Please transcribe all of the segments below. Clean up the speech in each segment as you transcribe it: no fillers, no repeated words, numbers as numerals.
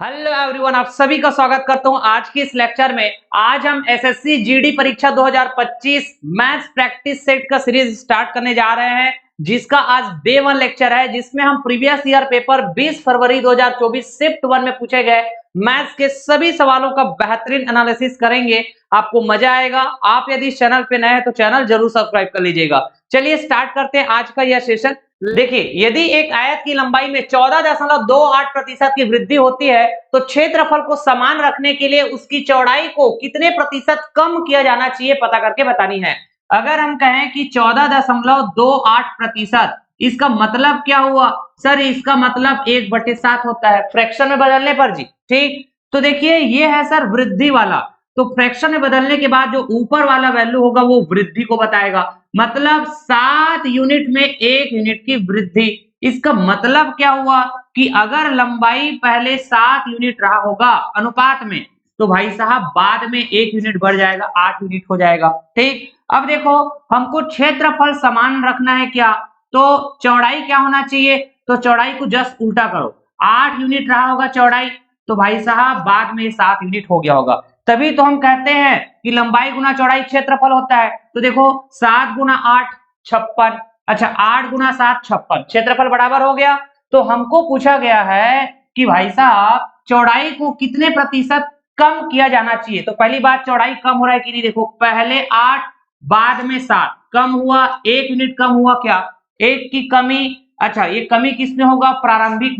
Hello everyone, आप सभी का स्वागत करता हूं आज की इस लेक्चर में। आज हम एसएससी जीडी परीक्षा 2025 मैथ्स प्रैक्टिस सेट का सीरीज स्टार्ट करने जा रहे हैं, जिसका आज डे 1 लेक्चर है, जिसमें हम प्रीवियस ईयर पेपर 20 फरवरी 2024 शिफ्ट 1 में पूछे गए मैथ्स के सभी सवालों का बेहतरीन एनालिसिस करेंगे। आपको मजा आएगा। आप यदि इस चैनल पे नए हैं तो चैनल जरूर सब्सक्राइब कर लीजिएगा। चलिए स्टार्ट करते हैं आज का यह सेशन। देखिए, यदि एक आयत की लंबाई में 14.28% की वृद्धि होती है तो क्षेत्रफल को समान रखने के लिए उसकी चौड़ाई को कितने प्रतिशत कम किया जाना चाहिए पता करके बतानी है। अगर हम कहें कि 14.28%, इसका मतलब क्या हुआ सर? इसका मतलब 1/7 होता है फ्रैक्शन में बदलने पर जी। ठीक, तो देखिए ये है सर वृद्धि वाला। तो फ्रैक्शन में बदलने के बाद जो ऊपर वाला वैल्यू होगा वो वृद्धि को बताएगा। मतलब 7 यूनिट में 1 यूनिट की वृद्धि। इसका मतलब क्या हुआ कि अगर लंबाई पहले 7 यूनिट रहा होगा अनुपात में, तो भाई साहब बाद में 1 यूनिट बढ़ जाएगा, 8 यूनिट हो जाएगा। ठीक, अब देखो हमको क्षेत्रफल समान रखना है क्या, तो चौड़ाई क्या होना चाहिए? तो चौड़ाई को जस्ट उल्टा करो। 8 यूनिट रहा होगा चौड़ाई, तो भाई साहब बाद में 7 यूनिट हो गया होगा। तभी तो हम कहते हैं कि लंबाई गुना चौड़ाई क्षेत्रफल होता है। तो देखो 7 गुना 8 56, अच्छा 8 गुना 7 56, क्षेत्रफल बराबर हो गया। तो हमको पूछा गया है कि भाई साहब चौड़ाई को कितने प्रतिशत कम किया जाना चाहिए। तो पहली बात, चौड़ाई कम हो रहा है कि नहीं, देखो पहले 8 बाद में 7 कम हुआ, 1 यूनिट कम हुआ क्या, 1 की कमी। अच्छा ये कमी किसमें होगा? प्रारंभिक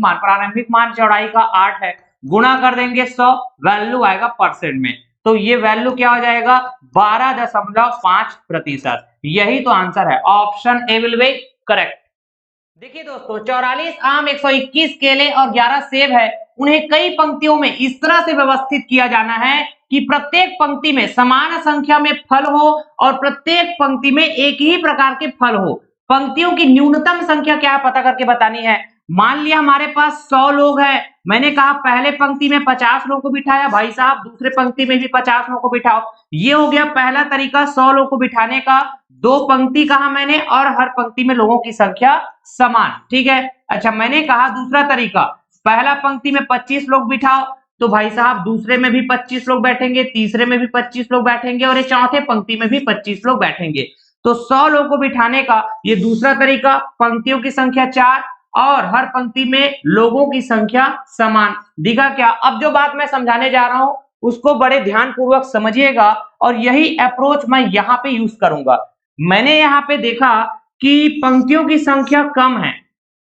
मान चौड़ाई का 8 है, गुणा कर देंगे 100, वैल्यू आएगा परसेंट में। तो ये वैल्यू क्या हो जाएगा? 12.5%। यही तो आंसर है, option A will be correct. देखिए दोस्तों, 44 आम, 121 केले और 11 सेब है। उन्हें कई पंक्तियों में इस तरह से व्यवस्थित किया जाना है कि प्रत्येक पंक्ति में समान संख्या में फल हो और प्रत्येक पंक्ति में एक ही प्रकार के फल हो। पंक्तियों की न्यूनतम संख्या क्या है पता करके बतानी है। मान लिया हमारे पास 100 लोग हैं, मैंने कहा पहले पंक्ति में 50 लोगों को बिठाया, भाई साहब दूसरे पंक्ति में भी 50 लोगों को बिठाओ। ये हो गया पहला तरीका 100 लोगों को बिठाने का। 2 पंक्ति कहा मैंने और हर पंक्ति में लोगों की संख्या समान। ठीक है, अच्छा मैंने कहा दूसरा तरीका, पहला पंक्ति में 25 लोग बिठाओ, तो भाई साहब दूसरे में भी 25 लोग बैठेंगे, तीसरे में भी 25 लोग बैठेंगे और ये चौथे पंक्ति में भी 25 लोग बैठेंगे। तो 100 लोगों को बिठाने का ये दूसरा तरीका, पंक्तियों की संख्या 4 और हर पंक्ति में लोगों की संख्या समान। दिखा क्या? अब जो बात मैं समझाने जा रहा हूं उसको बड़े ध्यान पूर्वक समझिएगा और यही अप्रोच मैं यहाँ पे यूज करूंगा। मैंने यहाँ पे देखा कि पंक्तियों की संख्या कम है,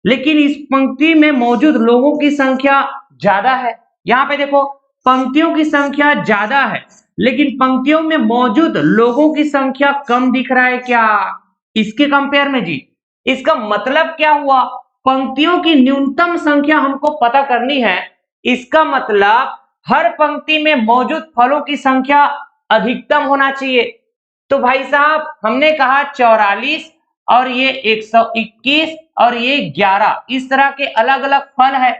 लेकिन इस पंक्ति में मौजूद लोगों की संख्या ज्यादा है। यहाँ पे देखो पंक्तियों की संख्या ज्यादा है, लेकिन पंक्तियों में मौजूद लोगों की संख्या कम दिख रहा है क्या इसके कंपेयर में जी? इसका मतलब क्या हुआ? पंक्तियों की न्यूनतम संख्या हमको पता करनी है। इसका मतलब हर पंक्ति में मौजूद फलों की संख्या अधिकतम होना चाहिए। तो भाई साहब हमने कहा 44 और ये 121 और ये 11, इस तरह के अलग अलग फल है।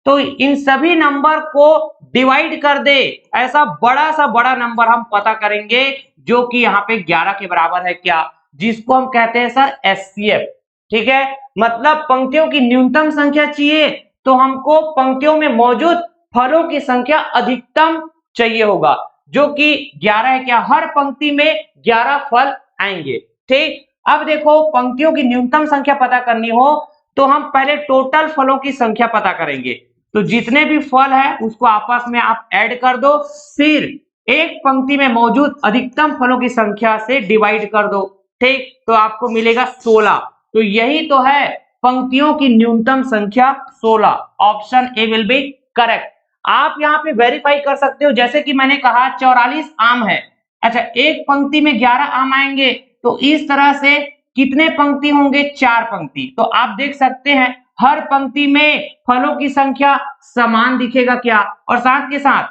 तो इन सभी नंबर को डिवाइड कर दे, ऐसा बड़ा सा बड़ा नंबर हम पता करेंगे जो कि यहाँ पे 11 के बराबर है क्या, जिसको हम कहते हैं सर एचसीएफ। ठीक है, मतलब पंक्तियों की न्यूनतम संख्या चाहिए तो हमको पंक्तियों में मौजूद फलों की संख्या अधिकतम चाहिए होगा, जो कि 11 है क्या, हर पंक्ति में 11 फल आएंगे। ठीक, अब देखो पंक्तियों की न्यूनतम संख्या पता करनी हो तो हम पहले टोटल फलों की संख्या पता करेंगे। तो जितने भी फल है उसको आपस में आप ऐड कर दो, फिर एक पंक्ति में मौजूद अधिकतम फलों की संख्या से डिवाइड कर दो। ठीक, तो आपको मिलेगा 16। तो यही तो है पंक्तियों की न्यूनतम संख्या 16, option A will be correct. आप यहाँ पे वेरीफाई कर सकते हो, जैसे कि मैंने कहा 44 आम है, अच्छा एक पंक्ति में 11 आम आएंगे, तो इस तरह से कितने पंक्ति होंगे? 4 पंक्ति। तो आप देख सकते हैं हर पंक्ति में फलों की संख्या समान दिखेगा क्या, और साथ के साथ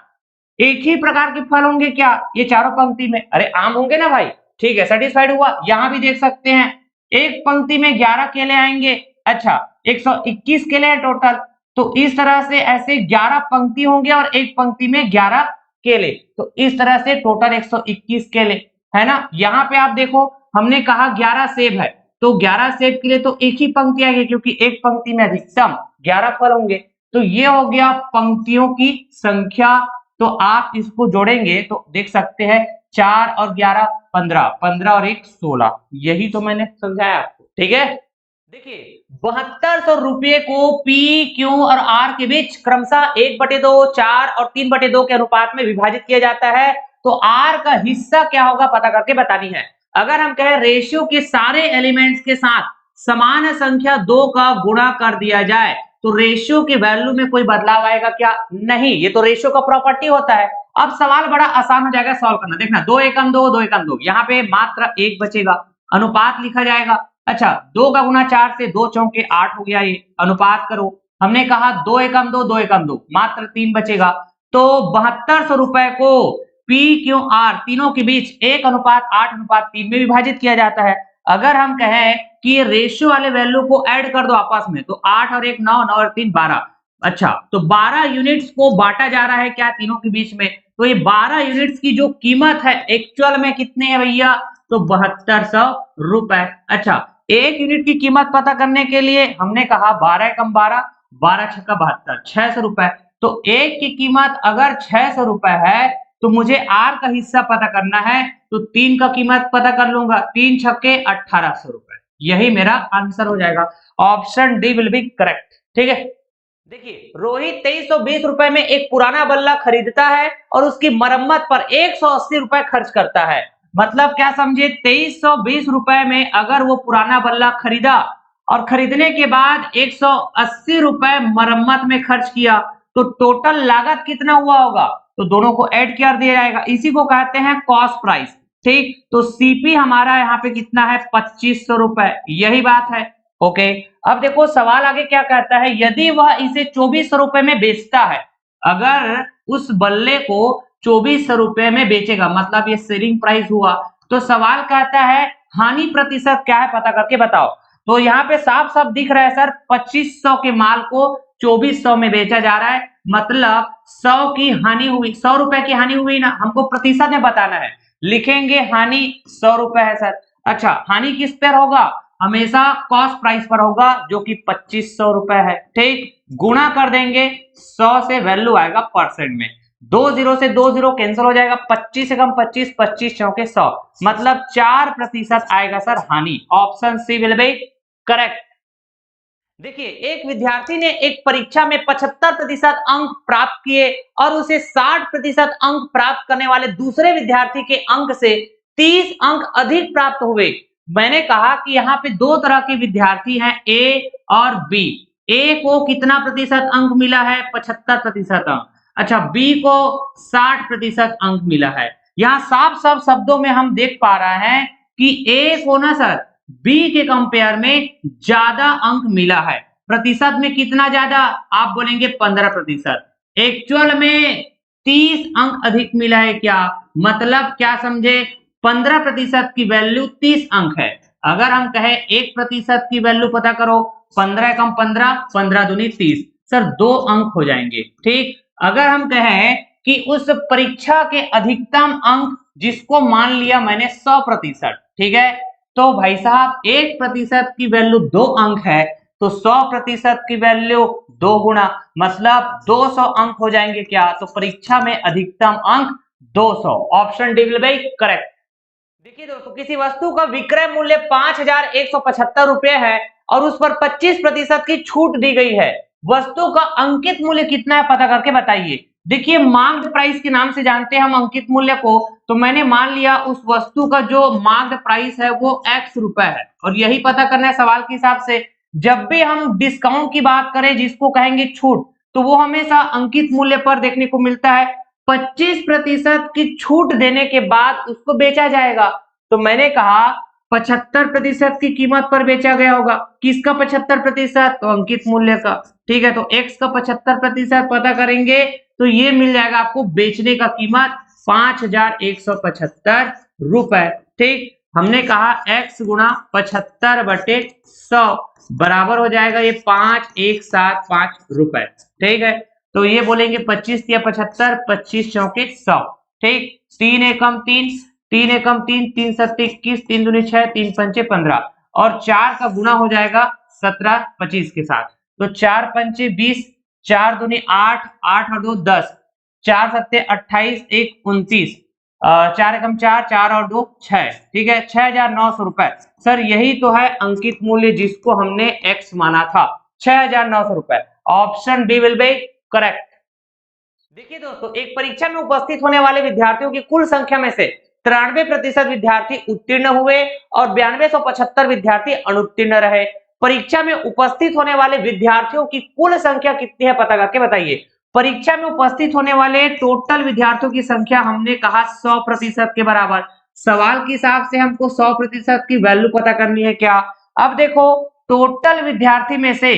एक ही प्रकार के फल होंगे क्या ये चारों पंक्ति में? अरे आम होंगे ना भाई। ठीक है, सेटिस्फाइड हुआ। यहाँ भी देख सकते हैं एक पंक्ति में 11 केले आएंगे, अच्छा 121 केले हैं टोटल, तो इस तरह से ऐसे 11 पंक्ति होंगे और एक पंक्ति में 11 केले, तो इस तरह से टोटल 121 केले है ना। यहाँ पे आप देखो हमने कहा 11 सेब है, तो 11 सेब के लिए तो एक ही पंक्ति आएगी क्योंकि एक पंक्ति में अधिकतम 11 फल होंगे। तो ये हो गया पंक्तियों की संख्या। तो आप इसको जोड़ेंगे तो देख सकते हैं 4 और 11 15, 15 और 1 16, यही तो मैंने समझाया आपको। ठीक है, देखिए 7200 रुपये को पी क्यू और आर के बीच क्रमशः 1/2, 4 और 3/2 के अनुपात में विभाजित किया जाता है। तो आर का हिस्सा क्या होगा पता करके बतानी है। अगर हम कहें रेशियो के सारे एलिमेंट्स के साथ समान संख्या 2 का गुणा कर दिया जाए तो रेशियो के वैल्यू में कोई बदलाव आएगा क्या? नहीं, ये तो रेशियो का प्रॉपर्टी होता है। अब सवाल बड़ा आसान हो जाएगा सॉल्व करना। देखना 2 एकम 2, 2 एकम 2, यहाँ पे मात्र 1 बचेगा, अनुपात लिखा जाएगा। अच्छा 2 का गुना 4 से 2 चौके 8 हो गया, ये अनुपात करो। हमने कहा 2 एकम 2, 2 एकम 2, मात्र 3 बचेगा। तो 7200 रुपए को पी क्यू आर तीनों के बीच 1:8:3 में विभाजित किया जाता है। अगर हम कहें कि ये रेशियो वाले वैल्यू को ऐड कर दो आपस में तो 8 और 1 9, 9 और 3 12। अच्छा तो 12 यूनिट्स को बांटा जा रहा है क्या तीनों के बीच में, तो ये 12 यूनिट्स की जो कीमत है एक्चुअल में कितने है भैया, तो 7200 रुपए। अच्छा एक यूनिट की कीमत पता करने के लिए हमने कहा 12 एकम 12, 12 छक्का 72, 600 रुपए। तो एक की कीमत अगर 600 रुपए है तो मुझे आर का हिस्सा पता करना है, तो 3 का कीमत पता कर लूंगा, 3 छक्के 1800 रुपए, यही मेरा आंसर हो जाएगा। Option D will be correct. ठीक है, देखिए रोहित 2320 रुपए में एक पुराना बल्ला खरीदता है और उसकी मरम्मत पर 180 रुपए खर्च करता है। मतलब क्या समझे, 2320 रुपए में अगर वो पुराना बल्ला खरीदा और खरीदने के बाद 180 रुपए मरम्मत में खर्च किया तो टोटल लागत कितना हुआ होगा, तो दोनों को ऐड कर दिया जाएगा, इसी को कहते हैं कॉस्ट प्राइस। ठीक, तो सीपी हमारा यहाँ पे कितना है 2500 रुपए, यही बात है। ओके, अब देखो सवाल आगे क्या कहता है, यदि वह इसे 2400 रुपए में बेचता है, अगर उस बल्ले को 2400 रुपए में बेचेगा, मतलब ये सेलिंग प्राइस हुआ, तो सवाल कहता है हानि प्रतिशत क्या है पता करके बताओ। तो यहाँ पे साफ साफ दिख रहा है सर 2500 के माल को 2400 में बेचा जा रहा है, मतलब 100 की हानि हुई, 100 रुपए की हानि हुई ना, हमको प्रतिशत में बताना है। लिखेंगे हानि 100 रुपए है सर। अच्छा हानि किस पर होगा, हमेशा कॉस्ट प्राइस पर होगा जो कि 2500 रुपए है। ठीक, गुणा कर देंगे 100 से, वैल्यू आएगा परसेंट में, 2 जीरो से 2 जीरो कैंसिल हो जाएगा, 25 एकम 25, 25 चौके 100, मतलब 4% आएगा सर हानि। Option C will be correct. देखिए एक विद्यार्थी ने एक परीक्षा में 75% अंक प्राप्त किए और उसे 60% अंक प्राप्त करने वाले दूसरे विद्यार्थी के अंक से 30 अंक अधिक प्राप्त हुए। मैंने कहा कि यहाँ पे दो तरह के विद्यार्थी हैं, ए और बी। ए को कितना प्रतिशत अंक मिला है, 75% अंक। अच्छा बी को 60% अंक मिला है। यहाँ साफ साफ शब्दों में हम देख पा रहे हैं कि ए को ना सर बी के कंपेयर में ज्यादा अंक मिला है। प्रतिशत में कितना ज्यादा, आप बोलेंगे 15%। एक्चुअल में 30 अंक अधिक मिला है क्या, मतलब क्या समझे, 15% की वैल्यू 30 अंक है। अगर हम कहें 1% की वैल्यू पता करो, 15 एकम 15, 15 दूनी 30, सर 2 अंक हो जाएंगे। ठीक, अगर हम कहें कि उस परीक्षा के अधिकतम अंक जिसको मान लिया मैंने 100%, ठीक है, तो भाई साहब 1% की वैल्यू 2 अंक है, तो 100% की वैल्यू 2 गुना, मतलब 200 अंक हो जाएंगे क्या, तो परीक्षा में अधिकतम अंक 200। Option D will be correct. देखिए दोस्तों किसी वस्तु का विक्रय मूल्य 5175 रुपए है और उस पर 25% की छूट दी गई है, वस्तु का अंकित मूल्य कितना है पता करके बताइए। देखिए मार्क्ड प्राइस के नाम से जानते हैं हम अंकित मूल्य को, तो मैंने मान लिया उस वस्तु का जो मार्क्ड प्राइस है वो x रुपए है और यही पता करना है सवाल के हिसाब से। जब भी हम डिस्काउंट की बात करें जिसको कहेंगे छूट, तो वो हमेशा अंकित मूल्य पर देखने को मिलता है। 25% की छूट देने के बाद उसको बेचा जाएगा, तो मैंने कहा 75% की कीमत पर बेचा गया होगा। किसका 75%, तो अंकित मूल्य का। ठीक है, तो x का 75% पता करेंगे तो ये मिल जाएगा आपको बेचने का कीमत 5175 रुपए। ठीक, हमने कहा x गुणा 75/100 बराबर हो जाएगा ये 5175 रुपए। ठीक है, तो ये बोलेंगे 25 या 75, 25 चौके 100। ठीक, 3 एकम 3, 3 एकम 3, 3 सत्ते 21, 3 दूनी 6, 3 पंचे 15 और 4 का गुना हो जाएगा 17 25 के साथ, तो 4 पंचे 20, 4 दूनी 8, 8 और 2 10, 4 सत्ते 28, 1 29, 4 एकम 4, 4 और 2 6, ठीक है, 6,900 रुपए। सर यही तो है अंकित मूल्य जिसको हमने x माना था, 6,900 रुपए। Option D will be correct. देखिए दोस्तों, एक परीक्षा में उपस्थित होने वाले विद्यार्थियों की कुल संख्या में से 93% विद्यार्थी उत्तीर्ण हुए और 9275 विद्यार्थी अनुत्तीर्ण रहे। परीक्षा में उपस्थित होने वाले विद्यार्थियों की कुल संख्या कितनी है पता करके बताइए। परीक्षा में उपस्थित होने वाले टोटल विद्यार्थियों की संख्या हमने कहा 100% के बराबर। सवाल के हिसाब से हमको 100% की वैल्यू पता करनी है क्या। अब देखो, टोटल विद्यार्थी में से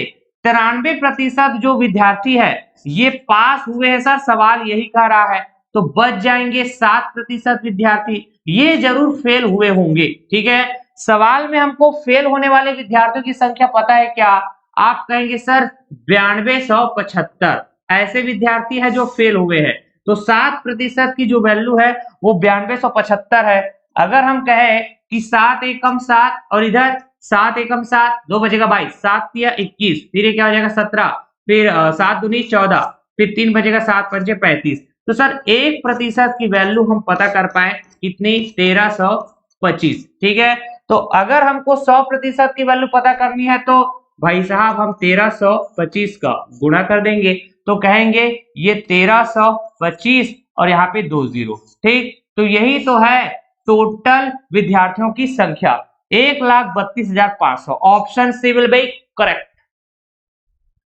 93% जो विद्यार्थी है ये पास हुए हैं सर, सवाल यही कह रहा है, तो बच जाएंगे 7% विद्यार्थी, ये जरूर फेल हुए होंगे। ठीक है, सवाल में हमको फेल होने वाले विद्यार्थियों की संख्या पता है क्या, आप कहेंगे सर 9275 ऐसे विद्यार्थी है जो फेल हुए हैं, तो 7% की जो वैल्यू है वो 9275 है। अगर हम कहें कि 7 एकम 7 और इधर 7 एकम 7, 2 बचेगा 22, 7 या 21, फिर ये क्या हो जाएगा 17, फिर 7 दूनी 14, फिर 3 बचेगा 7 पंचे 35। तो सर 1% की वैल्यू हम पता कर पाए कितनी, 1325। ठीक है, तो अगर हमको 100% की वैल्यू पता करनी है तो भाई साहब हम 1325 का गुणा कर देंगे, तो कहेंगे ये 1325 और यहाँ पे 2 जीरो। ठीक, तो यही तो है टोटल विद्यार्थियों की संख्या 1,32,500। Option C will be correct.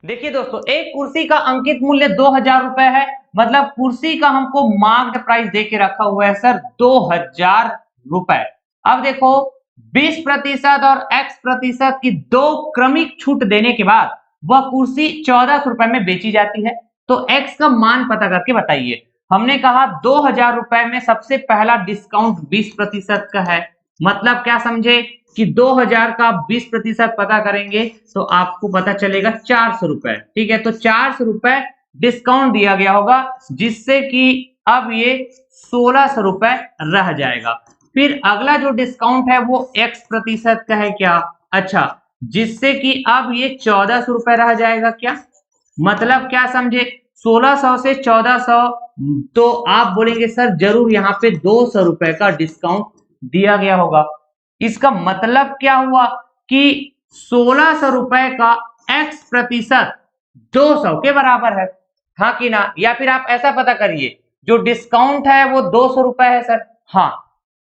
देखिए दोस्तों, एक कुर्सी का अंकित मूल्य 2,000 रुपए है, मतलब कुर्सी का हमको मार्क्ड प्राइस दे के रखा हुआ है सर 2,000 रुपए। अब देखो 20% और x% की दो क्रमिक छूट देने के बाद वह कुर्सी 1,400 रुपए में बेची जाती है, तो x का मान पता करके बताइए। हमने कहा 2,000 रुपए में सबसे पहला डिस्काउंट 20% का है, मतलब क्या समझे कि 2,000 का 20% पता करेंगे तो आपको पता चलेगा 400 रुपए। ठीक है, तो 400 रुपए डिस्काउंट दिया गया होगा, जिससे कि अब ये 1,600 रुपए रह जाएगा। फिर अगला जो डिस्काउंट है वो x% का है क्या, अच्छा, जिससे कि अब ये 1,400 रुपए रह जाएगा क्या, मतलब क्या समझे, 1,600 से 1,400, तो आप बोलेंगे सर जरूर यहाँ पे 200 रुपए का डिस्काउंट दिया गया होगा। इसका मतलब क्या हुआ कि 1,600 रुपए का x% 200 के बराबर है, हाँ कि ना। या फिर आप ऐसा पता करिए, जो डिस्काउंट है वो 200 रुपए है सर, हाँ,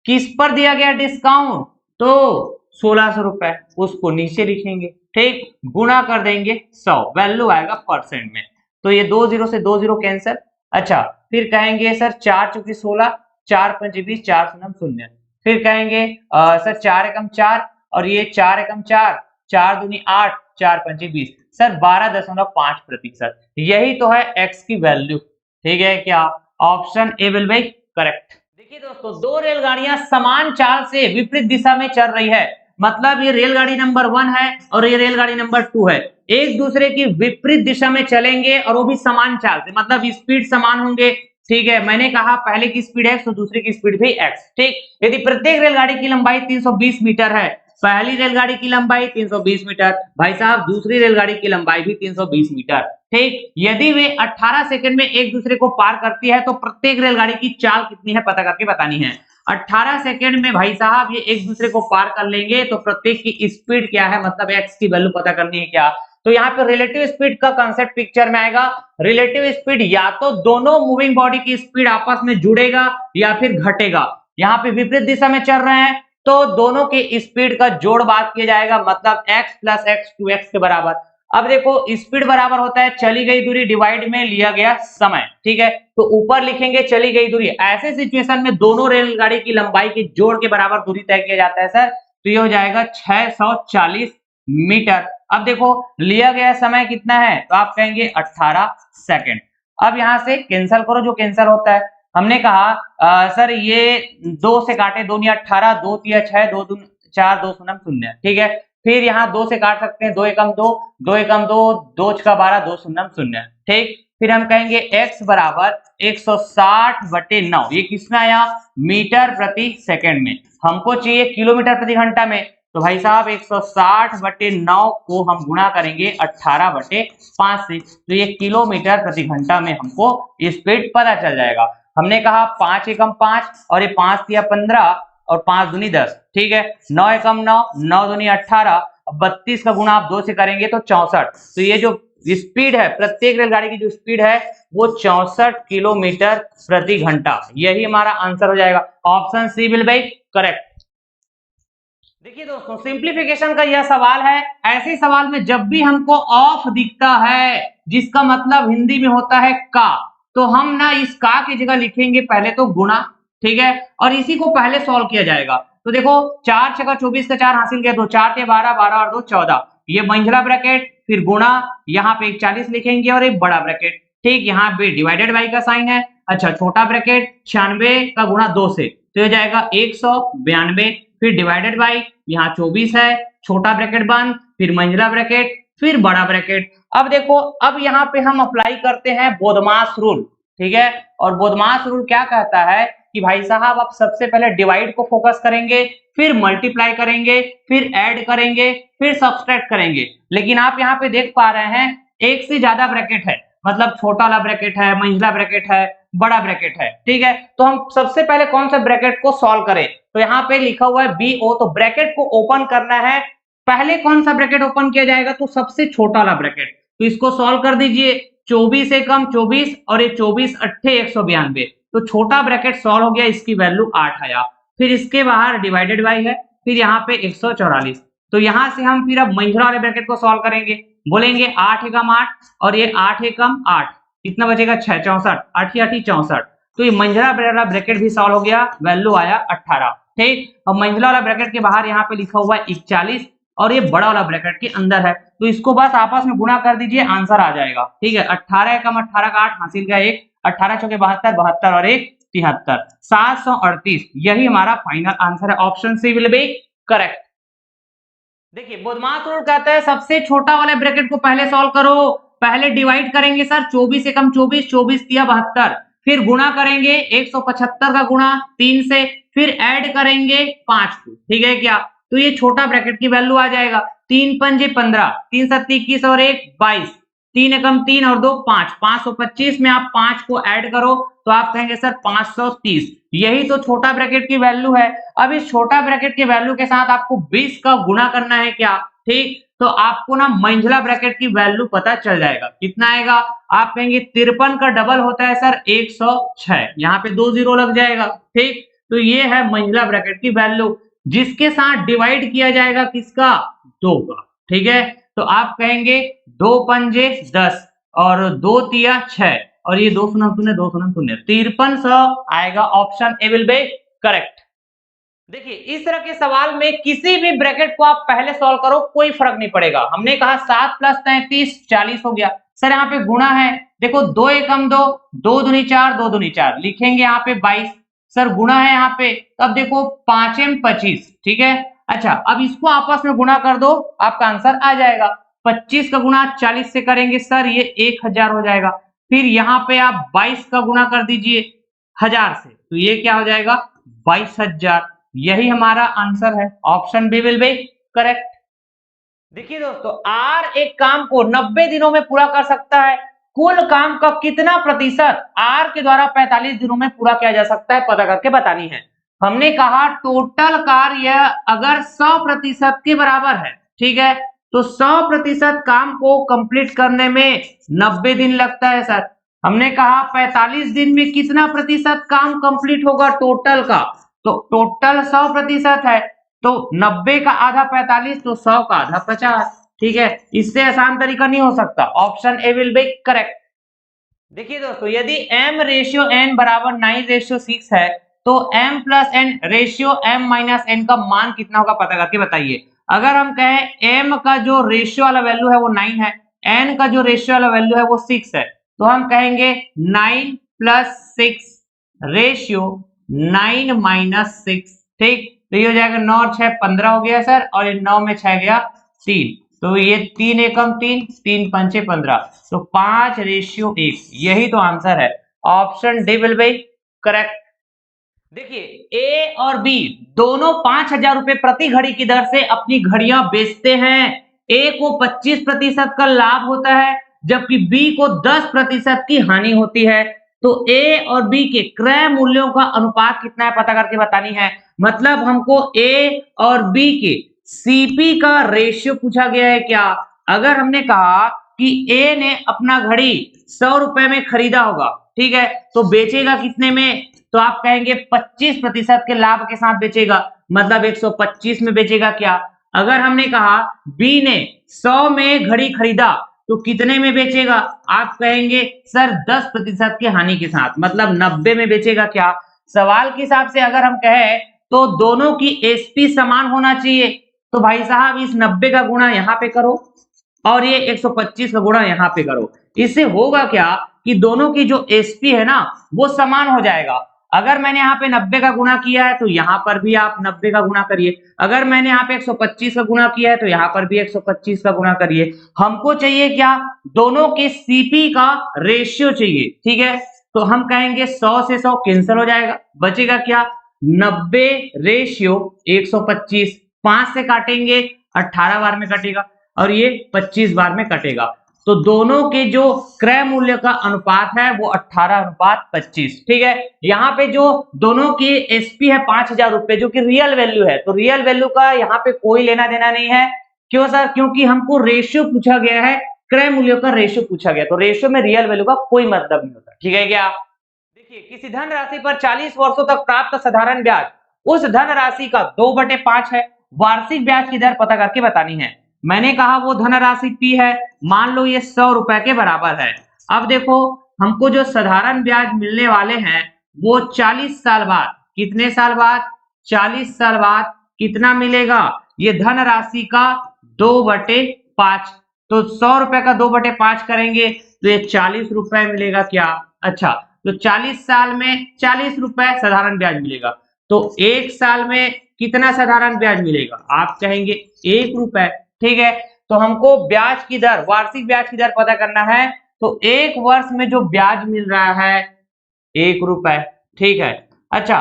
किस पर दिया गया डिस्काउंट, तो 1,600 रुपए, उसको नीचे लिखेंगे, ठीक, गुणा कर देंगे 100, वैल्यू आएगा परसेंट में, तो ये 2 जीरो से 2 जीरो कैंसिल। अच्छा, फिर कहेंगे सर 4 चौकी 16, 4 पंचे 20, 4 शून्य शून्य, फिर कहेंगे सर 4 एकम 4 और ये 4 एकम 4, 4 दूनी 8, 4 पंचे 20, सर 12.5%, यही तो है x की वैल्यू। ठीक है क्या, option A will be correct. देखिए दोस्तों, दो रेलगाड़ियां समान चाल से विपरीत दिशा में चल रही है, मतलब ये रेलगाड़ी नंबर 1 है और ये रेलगाड़ी नंबर 2 है, एक दूसरे की विपरीत दिशा में चलेंगे और वो भी समान चाल से, मतलब स्पीड समान होंगे। ठीक है, मैंने कहा पहले की स्पीड x तो दूसरे की स्पीड भी x। ठीक, यदि प्रत्येक रेलगाड़ी की लंबाई 320 मीटर है, पहली रेलगाड़ी की लंबाई 320 मीटर, भाई साहब दूसरी रेलगाड़ी की लंबाई भी 320 मीटर। ठीक, यदि वे 18 सेकंड में एक दूसरे को पार करती है तो प्रत्येक रेलगाड़ी की चाल कितनी है पता करके बतानी है। 18 सेकंड में भाई साहब ये एक दूसरे को पार कर लेंगे तो प्रत्येक की स्पीड क्या है, मतलब x की वैल्यू पता करनी है क्या, तो यहाँ पे रिलेटिव स्पीड का कांसेप्ट पिक्चर में आएगा। रिलेटिव स्पीड या तो दोनों मूविंग बॉडी की स्पीड आपस में जुड़ेगा या फिर घटेगा, यहाँ पे विपरीत दिशा में चल रहे हैं तो दोनों की स्पीड का जोड़ बात किया जाएगा, मतलब x प्लस x 2x के बराबर। अब देखो स्पीड बराबर होता है चली गई दूरी डिवाइड में लिया गया समय। ठीक है, तो ऊपर लिखेंगे चली गई दूरी, ऐसे सिचुएशन में दोनों रेलगाड़ी की लंबाई के जोड़ के बराबर दूरी तय किया जाता है सर, तो ये हो जाएगा 640 मीटर। अब देखो लिया गया समय कितना है, तो आप कहेंगे 18 सेकंड। अब यहां से कैंसिल करो जो कैंसिल होता है। हमने कहा सर ये 2 से काटे, 2 या 18, 2 तिया 6, 2 दूनी 4, 2 शून्य शून्य। ठीक है, फिर यहाँ 2 से काट सकते हैं, 2 एकम 2, 2 एकम 2, 2 छका 12, 2 शून्य शून्य। ठीक, फिर हम कहेंगे x बराबर 160/9, ये किसमें आया, मीटर प्रति सेकंड में, हमको चाहिए किलोमीटर प्रति घंटा में, तो भाई साहब 160/9 को हम गुणा करेंगे 18/5 से, तो ये किलोमीटर प्रति घंटा में हमको स्पीड पता चल जाएगा। हमने कहा 5 एकम 5 और ये 5 दिया 15 और 5 दूनी 10, ठीक है। 9 एकम 9, 9 दूनी 18, 32 का गुणा आप 2 से करेंगे तो 64। तो ये जो स्पीड है, प्रत्येक रेलगाड़ी की जो स्पीड है वो 64 किलोमीटर प्रति घंटा, यही हमारा आंसर हो जाएगा। Option C will be correct. देखिए दोस्तों, सिंप्लीफिकेशन का यह सवाल है। ऐसे सवाल में जब भी हमको ऑफ दिखता है, जिसका मतलब हिंदी में होता है का, तो हम ना इस का की जगह लिखेंगे पहले तो गुणा, ठीक है, और इसी को पहले सॉल्व किया जाएगा। तो देखो 4 छका 24 का 4 हासिल किया, तो 4 × 12, 12 और 2 14, ये मंझला ब्रैकेट, फिर गुणा, यहाँ पे 41 लिखेंगे और एक बड़ा ब्रैकेट, ठीक, यहाँ पे डिवाइडेड बाई का साइन है। अच्छा, छोटा ब्रैकेट 96 का गुणा 2 से, तो हो जाएगा 192, फिर डिवाइडेड बाई, यहाँ 24 है, छोटा ब्रैकेट बंद, फिर मंझला ब्रैकेट, फिर बड़ा ब्रैकेट। अब देखो, अब यहाँ पे हम अप्लाई करते हैं बोधमास रूल, ठीक है। और बोधमास रूल क्या कहता है कि भाई साहब आप सबसे पहले डिवाइड को फोकस करेंगे, फिर मल्टीप्लाई करेंगे, फिर ऐड करेंगे, फिर सब्सट्रैक्ट करेंगे। लेकिन आप यहाँ पे देख पा रहे हैं एक से ज्यादा ब्रैकेट है, मतलब छोटा वाला ब्रैकेट है, मंझला ब्रैकेट है, बड़ा ब्रैकेट है, ठीक है। तो हम सबसे पहले कौन सा ब्रैकेट को सॉल्व करें, तो यहाँ पे लिखा हुआ है BO, तो ब्रैकेट को ओपन करना है। पहले कौन सा ब्रैकेट ओपन किया जाएगा, तो सबसे छोटा वाला ब्रैकेट, तो इसको सॉल्व कर दीजिए। 24 एकम 24 और ये 24 अट्ठे 192, तो छोटा ब्रैकेट सॉल्व हो गया, इसकी वैल्यू 8 आया। फिर इसके बाहर डिवाइडेड बाई है, फिर यहाँ पे 144, तो यहाँ से हम फिर अब मंझला वाले ब्रैकेट को सॉल्व करेंगे। बोलेंगे 8 एकम 8 और ये 8 एकम 8, कितना बचेगा 6, 64, 8 8 64, तो ये मंझला वाला ब्रैकेट भी सॉल्व हो गया, वैल्यू आया 18, ठीक। और मंझला वाला ब्रैकेट के बाहर यहाँ पे लिखा हुआ है 41 और ये बड़ा वाला ब्रैकेट के अंदर है, तो इसको बस आपस में गुणा कर दीजिए, आंसर आ जाएगा, ठीक है। 18 एकम 18 का 8 हासिल का 1, 18 चौके 72, 72 और 1 73, 738, यही हमारा फाइनल आंसर है। Option C will be correct. देखिए, बोधमास रूल कहता है सबसे छोटा वाले ब्रैकेट को पहले सॉल्व करो। पहले डिवाइड करेंगे सर, 24 एकम 24, 24 दिया 72, फिर गुणा करेंगे 175 का गुणा 3 से, फिर ऐड करेंगे 5 को, ठीक है क्या। तो ये छोटा ब्रैकेट की वैल्यू आ जाएगा 3 पंजे 15, 3 7 21 और 1 22, 3 एकम 3 और 2 5, 525 में आप 5 को ऐड करो तो आप कहेंगे सर 530, यही तो छोटा ब्रैकेट की वैल्यू है। अब इस छोटा ब्रैकेट की वैल्यू के साथ आपको 20 का गुणा करना है क्या, ठीक, तो आपको ना मंझला ब्रैकेट की वैल्यू पता चल जाएगा, कितना आएगा। आप कहेंगे 53 का डबल होता है सर 106, यहाँ पे 2 जीरो लग जाएगा, ठीक। तो ये है मंझला ब्रैकेट की वैल्यू, जिसके साथ डिवाइड किया जाएगा किसका, 2 का, ठीक है। तो आप कहेंगे 2 पंजे 10 और 2 तिया 6 और ये 2 शून्य शून्य 2 शून्य शून्य, 5300 आएगा। Option A will be correct. देखिए, इस तरह के सवाल में किसी भी ब्रैकेट को आप पहले सॉल्व करो, कोई फर्क नहीं पड़ेगा। हमने कहा 7 + 33 40 हो गया सर, यहाँ पे गुणा है, देखो 2 एकम 2, 2 दूनी 4, 2 दूनी 4, लिखेंगे यहाँ पे 22 सर, गुणा है यहाँ पे, अब देखो 5 एम 25, ठीक है। अच्छा, अब इसको आपस में गुणा कर दो, आपका आंसर आ जाएगा। 25 का गुणा 40 से करेंगे सर, ये 1000 हो जाएगा। फिर यहाँ पे आप 22 का गुणा कर दीजिए 1000 से, तो ये क्या हो जाएगा 22000, यही हमारा आंसर है। Option B will be correct. देखिए दोस्तों, आर एक काम को 90 दिनों में पूरा कर सकता है, कुल काम का कितना प्रतिशत आर के द्वारा 45 दिनों में पूरा किया जा सकता है, पता करके बतानी है। हमने कहा टोटल कार्य अगर 100% के बराबर है, ठीक है, तो 100% काम को कंप्लीट करने में 90 दिन लगता है सर। हमने कहा 45 दिन में कितना प्रतिशत काम कंप्लीट होगा टोटल का, तो टोटल 100% है, तो 90 का आधा 45, तो 100 का आधा 50, ठीक है। इससे आसान तरीका नहीं हो सकता। Option A will be correct. देखिए दोस्तों, यदि m/n बराबर 9/6 है, तो m + n ratio m - n का मान कितना होगा, पता करके बताइए। अगर हम कहें m का जो रेशियो वाला वैल्यू है वो 9 है, n का जो रेशियो वाला वैल्यू है वो 6 है, तो हम कहेंगे 9 + 6 रेशियो 9 - 6, ठीक। तो ये हो जाएगा 9 और 6 15 हो गया सर, और ये 9 में 6 गया 3, तो ये 3 एकम 3, 3 पंचे 15, तो 5/1, यही तो आंसर है। Option D will be correct. देखिए ए और बी दोनों 5,000 रुपए प्रति घड़ी की दर से अपनी घड़ियां बेचते हैं। ए को 25% का लाभ होता है, जबकि बी को 10% की हानि होती है। तो ए और बी के क्रय मूल्यों का अनुपात कितना है पता करके बतानी है। मतलब हमको ए और बी के सीपी का रेशियो पूछा गया है क्या। अगर हमने कहा कि ए ने अपना घड़ी 100 रुपए में खरीदा होगा, ठीक है, तो बेचेगा कितने में, तो आप कहेंगे 25% के लाभ के साथ बेचेगा, मतलब 125 में बेचेगा क्या। अगर हमने कहा बी ने 100 में घड़ी खरीदा तो कितने में बेचेगा, आप कहेंगे सर 10% की हानि के साथ, मतलब 90 में बेचेगा क्या। सवाल के हिसाब से अगर हम कहें तो दोनों की एसपी समान होना चाहिए, तो भाई साहब इस 90 का गुणा यहाँ पे करो और ये 125 का गुणा यहाँ पे करो। इससे होगा क्या कि दोनों की जो एसपी है ना वो समान हो जाएगा। अगर मैंने यहाँ पे 90 का गुणा किया है तो यहाँ पर भी आप 90 का गुणा करिए। अगर मैंने यहाँ पे 125 का गुणा किया है तो यहाँ पर भी 125 का गुणा करिए। हमको चाहिए क्या, दोनों के सीपी का रेशियो चाहिए, ठीक है। तो हम कहेंगे 100 से 100 कैंसिल हो जाएगा, बचेगा क्या 90 रेशियो 125, 5 से काटेंगे 18 बार में कटेगा और ये 25 बार में कटेगा। तो दोनों के जो क्रय मूल्य का अनुपात है वो 18:25, ठीक है। यहाँ पे जो दोनों की एसपी है 5,000 रुपए जो कि रियल वैल्यू है, तो रियल वैल्यू का यहाँ पे कोई लेना देना नहीं है। क्यों सर, क्योंकि हमको रेशियो पूछा गया है, क्रय मूल्यों का रेशियो पूछा गया, तो रेशियो में रियल वैल्यू का कोई मतलब नहीं होता, ठीक है क्या। देखिए किसी धन राशि पर 40 वर्षों तक प्राप्त साधारण ब्याज उस धन राशि का 2/5 है। वार्षिक ब्याज की दर पता करके बतानी है। मैंने कहा वो धनराशि पी है, मान लो ये 100 रुपए के बराबर है। अब देखो हमको जो साधारण ब्याज मिलने वाले हैं वो 40 साल बाद, कितने साल बाद, 40 साल बाद कितना मिलेगा, ये धनराशि का 2/5। तो 100 रुपए का 2/5 करेंगे तो ये 40 रुपए मिलेगा क्या। अच्छा, तो 40 साल में 40 रुपए साधारण ब्याज मिलेगा, तो एक साल में कितना साधारण ब्याज मिलेगा, आप कहेंगे 1 रुपए, ठीक है। तो हमको ब्याज की दर, वार्षिक ब्याज की दर पता करना है, तो एक वर्ष में जो ब्याज मिल रहा है 1 रुपए, ठीक है। अच्छा,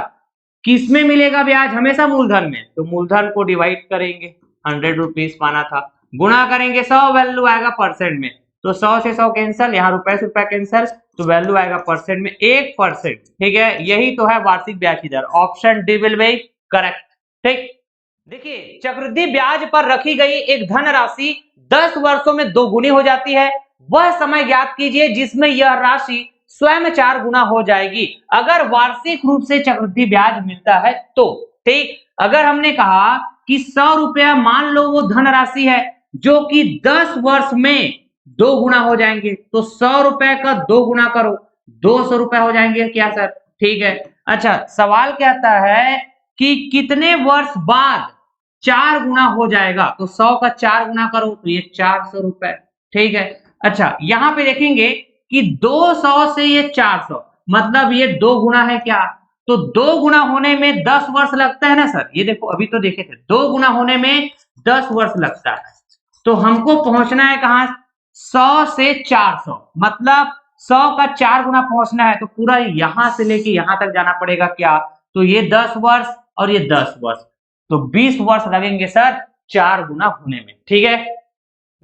किसमें मिलेगा ब्याज, हमेशा मूलधन में, तो मूलधन को डिवाइड करेंगे, 100 रुपीज माना था, गुणा करेंगे 100, वैल्यू आएगा परसेंट में, तो 100 से 100 कैंसिल, यहाँ रुपए से रुपए कैंसिल, तो वैल्यू आएगा परसेंट में 1%, ठीक है। यही तो है वार्षिक ब्याज की दर, option D will be correct, ठीक। देखिए चक्रवृद्धि ब्याज पर रखी गई एक धनराशि 10 वर्षों में 2 गुनी हो जाती है। वह समय ज्ञात कीजिए जिसमें यह राशि स्वयं 4 गुना हो जाएगी अगर वार्षिक रूप से चक्रवृद्धि ब्याज मिलता है तो, ठीक। अगर हमने कहा कि 100 रुपया मान लो वो धनराशि है जो कि 10 वर्ष में 2 गुना हो जाएंगे, तो 100 रुपए का 2 गुना करो, 200 रुपए हो जाएंगे क्या सर, ठीक है। अच्छा, सवाल कहता है कि कितने वर्ष बाद 4 गुना हो जाएगा, तो 100 का 4 गुना करो तो ये 400 रुपए, ठीक है। अच्छा, यहाँ पे देखेंगे कि 200 से ये 400, मतलब ये 2 गुना है क्या, तो 2 गुना होने में 10 वर्ष लगता है ना सर, ये देखो अभी तो देखे थे 2 गुना होने में 10 वर्ष लगता है। तो हमको पहुंचना है कहां, 100 से 400, मतलब 100 का 4 गुना पहुंचना है, तो पूरा यहां से लेके यहां तक जाना पड़ेगा क्या, तो ये 10 वर्ष और ये 10 वर्ष, तो 20 वर्ष लगेंगे सर 4 गुना होने में, ठीक है।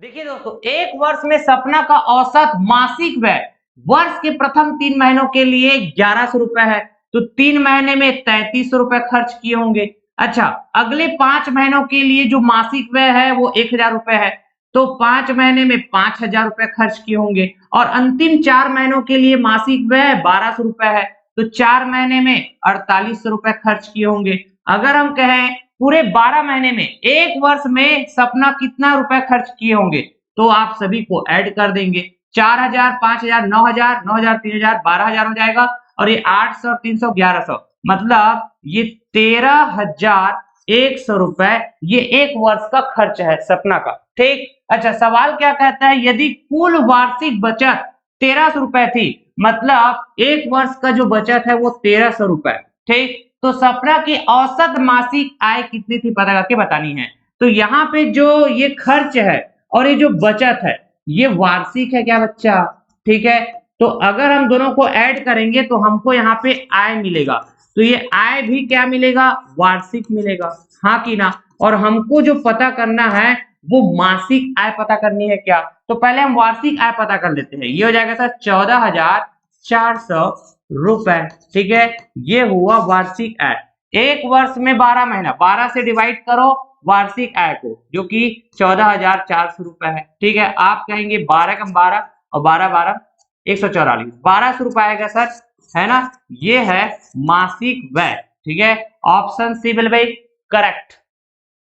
देखिए दोस्तों, एक वर्ष में सपना का औसत मासिक व्यय वर्ष के प्रथम 3 महीनों के लिए 1100 रुपए है, तो 3 महीने में 3300 रुपए खर्च किए होंगे। अच्छा, अगले 5 महीनों के लिए जो मासिक व्यय है वो 1000 रुपए है, तो 5 महीने में 5000 रुपए खर्च किए होंगे, और अंतिम 4 महीनों के लिए मासिक व्यय 1200 रुपए है, तो 4 महीने में 4800 रुपए खर्च किए होंगे। अगर हम कहें पूरे 12 महीने में, एक वर्ष में सपना कितना रुपए खर्च किए होंगे, तो आप सभी को ऐड कर देंगे, 4000, 5000, 9000, 9000, 3000, 12000 हो जाएगा, और ये 800 और 300 1100, मतलब ये 13100 रुपए ये एक वर्ष का खर्च है सपना का, ठीक। अच्छा, सवाल क्या कहता है, यदि कुल वार्षिक बचत 1300 रुपए थी, मतलब एक वर्ष का जो बचत है वो 1300 रुपए, ठीक, तो सपना की औसत मासिक आय कितनी थी पता करके बतानी है। तो यहाँ पे जो ये खर्च है और ये जो बचत है ये वार्षिक है क्या बच्चा, ठीक है। तो अगर हम दोनों को ऐड करेंगे तो हमको यहाँ पे आय मिलेगा, तो ये आय भी क्या मिलेगा, वार्षिक मिलेगा, हाँ कि ना। और हमको जो पता करना है वो मासिक आय पता करनी है क्या, तो पहले हम वार्षिक आय पता कर लेते हैं। ये हो जाएगा सर 14,400 रुपए, ठीक है। ये हुआ वार्षिक आय। एक वर्ष में 12 महीना, 12 से डिवाइड करो वार्षिक आय को, जो कि 14,400 रुपए है, ठीक है। आप कहेंगे 12 कम 12 और 12 12 144, 1200 रुपए आएगा सर, है ना। ये है मासिक व्यय, ठीक है। Option C will be correct.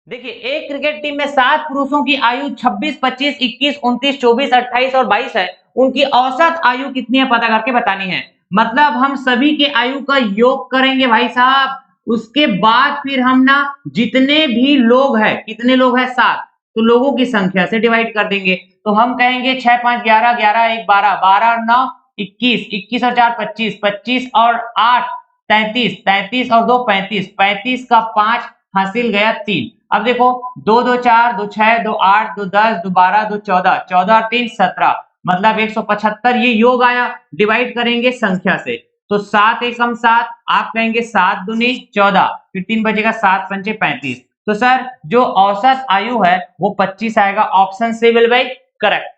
देखिए, एक क्रिकेट टीम में 7 पुरुषों की आयु 26, 25, 21, 29, 24, 28 और 22 है। उनकी औसत आयु कितनी है पता करके बतानी है। मतलब हम सभी के आयु का योग करेंगे भाई साहब, उसके बाद फिर हम ना जितने भी लोग हैं, कितने लोग हैं 7, तो लोगों की संख्या से डिवाइड कर देंगे। तो हम कहेंगे 6 5 11, 11 1 12, 12 9 21, 21 और 4 25, 25 और 8 33, 33 और 2 35, 35 का 5 हासिल गया 3। अब देखो 2 2 4, 2 6, 2 8, 2 10, 2 12, 2 14, 14 और 3 17, मतलब 175 ये योग आया। डिवाइड करेंगे संख्या से, तो 7 एकम 7, आप कहेंगे 7 दूनी 14, फिर 3 बचेगा, 7 पंचे 35। तो सर जो औसत आयु है वो 25 आएगा। Option C will be correct.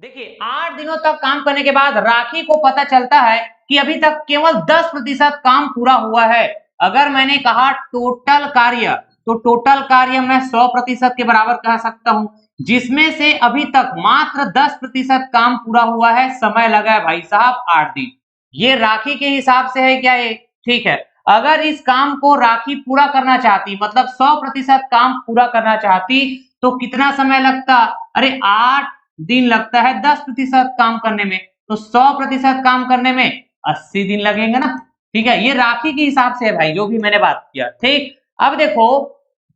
देखिए, 8 दिनों तक काम करने के बाद राखी को पता चलता है कि अभी तक केवल 10% काम पूरा हुआ है। अगर मैंने कहा टोटल कार्य, तो टोटल कार्य मैं 100% के बराबर कह सकता हूं, जिसमें से अभी तक मात्र 10% काम पूरा हुआ है। समय लगा है भाई साहब 8 दिन। ये राखी के हिसाब से है क्या ये, ठीक है। अगर इस काम को राखी पूरा करना चाहती, मतलब 100% काम पूरा करना चाहती, तो कितना समय लगता, अरे 8 दिन लगता है 10% काम करने में, तो 100% काम करने में 80 दिन लगेंगे ना, ठीक है। ये राखी के हिसाब से है भाई, जो भी मैंने बात किया, ठीक। अब देखो,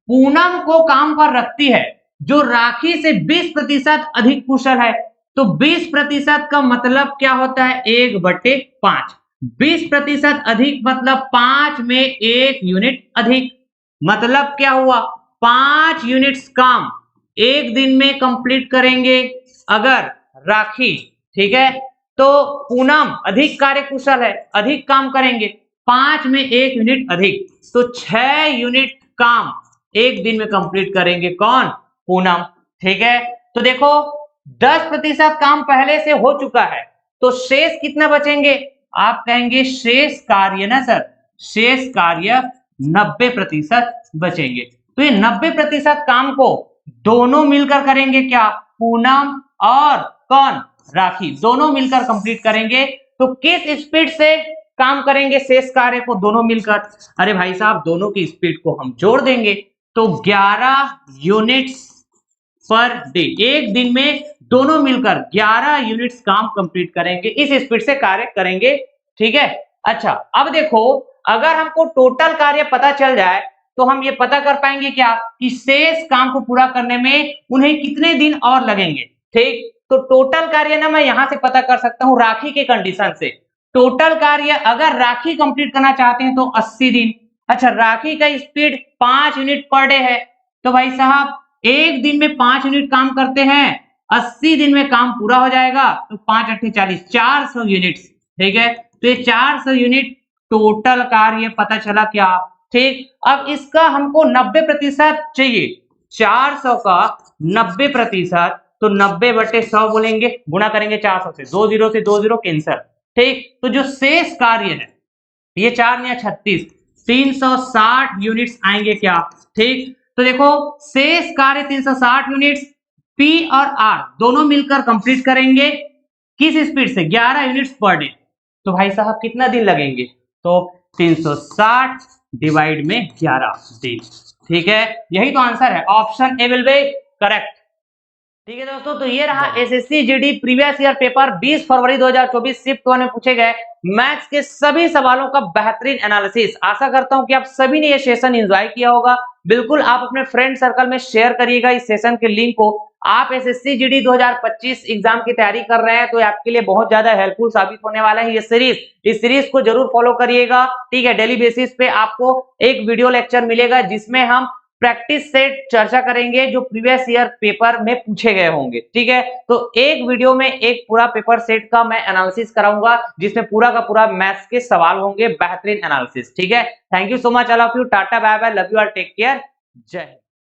पूनम को काम पर रखती है जो राखी से 20% अधिक कुशल है, तो 20% का मतलब क्या होता है, 1/5। 20% अधिक मतलब 5 में 1 यूनिट अधिक, मतलब क्या हुआ, 5 यूनिट्स काम एक दिन में कंप्लीट करेंगे अगर राखी, ठीक है। तो पूनम अधिक कार्य कुशल है, अधिक काम करेंगे, 5 में 1 यूनिट अधिक, तो 6 यूनिट काम एक दिन में कंप्लीट करेंगे कौन, पूनम, ठीक है। तो देखो 10% काम पहले से हो चुका है, तो शेष कितना बचेंगे, आप कहेंगे शेष कार्य ना सर, शेष कार्य 90% बचेंगे। तो ये 90% काम को दोनों मिलकर करेंगे क्या, पूनम और कौन, राखी, दोनों मिलकर कंप्लीट करेंगे। तो किस स्पीड से काम करेंगे शेष कार्य को दोनों मिलकर, अरे भाई साहब दोनों की स्पीड को हम जोड़ देंगे, तो 11 यूनिट्स पर डे, एक दिन में दोनों मिलकर 11 यूनिट्स काम कंप्लीट करेंगे, इस स्पीड से कार्य करेंगे, ठीक है। अच्छा, अब देखो, अगर हमको टोटल कार्य पता चल जाए तो हम ये पता कर पाएंगे क्या कि शेष काम को पूरा करने में उन्हें कितने दिन और लगेंगे, ठीक। तो टोटल कार्य ना मैं यहां से पता कर सकता हूं राखी के कंडीशन से। टोटल कार्य अगर राखी कंप्लीट करना चाहते हैं तो 80 दिन। अच्छा, राखी का स्पीड 5 यूनिट पर डे है, तो भाई साहब एक दिन में 5 यूनिट काम करते हैं, 80 दिन में काम पूरा हो जाएगा, तो 5 8 40, 400 यूनिट, ठीक है। तो ये 400 यूनिट टोटल कार्य पता चला क्या, ठीक। अब इसका हमको 90% चाहिए, 400 का 90%, तो 90/100 बोलेंगे, गुणा करेंगे 400 से, 2 जीरो से 2 जीरो कैंसिल, ठीक। तो जो शेष कार्य है ये 4 या 36, 360 यूनिट्स आएंगे क्या, ठीक। तो देखो शेष कार्य 360 यूनिट्स, पी और आर दोनों मिलकर कंप्लीट करेंगे किस स्पीड से, 11 यूनिट्स पर डे। तो भाई साहब कितना दिन लगेंगे, तो 360 डिवाइड में 11 दिन, ठीक है। यही तो आंसर है, option A will be correct, ठीक है दोस्तों। तो ये रहा SSC GD previous year paper 20 फरवरी 2024 शिफ्ट 1 में पूछे गए मैथ्स के सभी सवालों का बेहतरीन एनालिसिस। आशा करता हूं कि आप सभी ने ये सेशन एंजॉय किया होगा। बिल्कुल आप अपने फ्रेंड सर्कल में शेयर करिएगा इस सेशन के लिंक को। आप एसएससी जीडी 2025 एग्जाम की तैयारी कर रहे हैं तो आपके लिए बहुत ज्यादा हेल्पफुल साबित होने वाला है ये सीरीज। इस सीरीज को जरूर फॉलो करिएगा, ठीक है। डेली बेसिस पे आपको एक वीडियो लेक्चर मिलेगा जिसमें हम प्रैक्टिस सेट चर्चा करेंगे जो प्रीवियस ईयर पेपर में पूछे गए होंगे। ठीक है, तो एक वीडियो में एक पूरा पेपर सेट का मैं एनालिसिस कराऊंगा जिसमें पूरा का पूरा मैथ्स के सवाल होंगे, बेहतरीन एनालिसिस। ठीक है, thank you so much all of you, tata bye bye, love you all, take care, जय हिंद।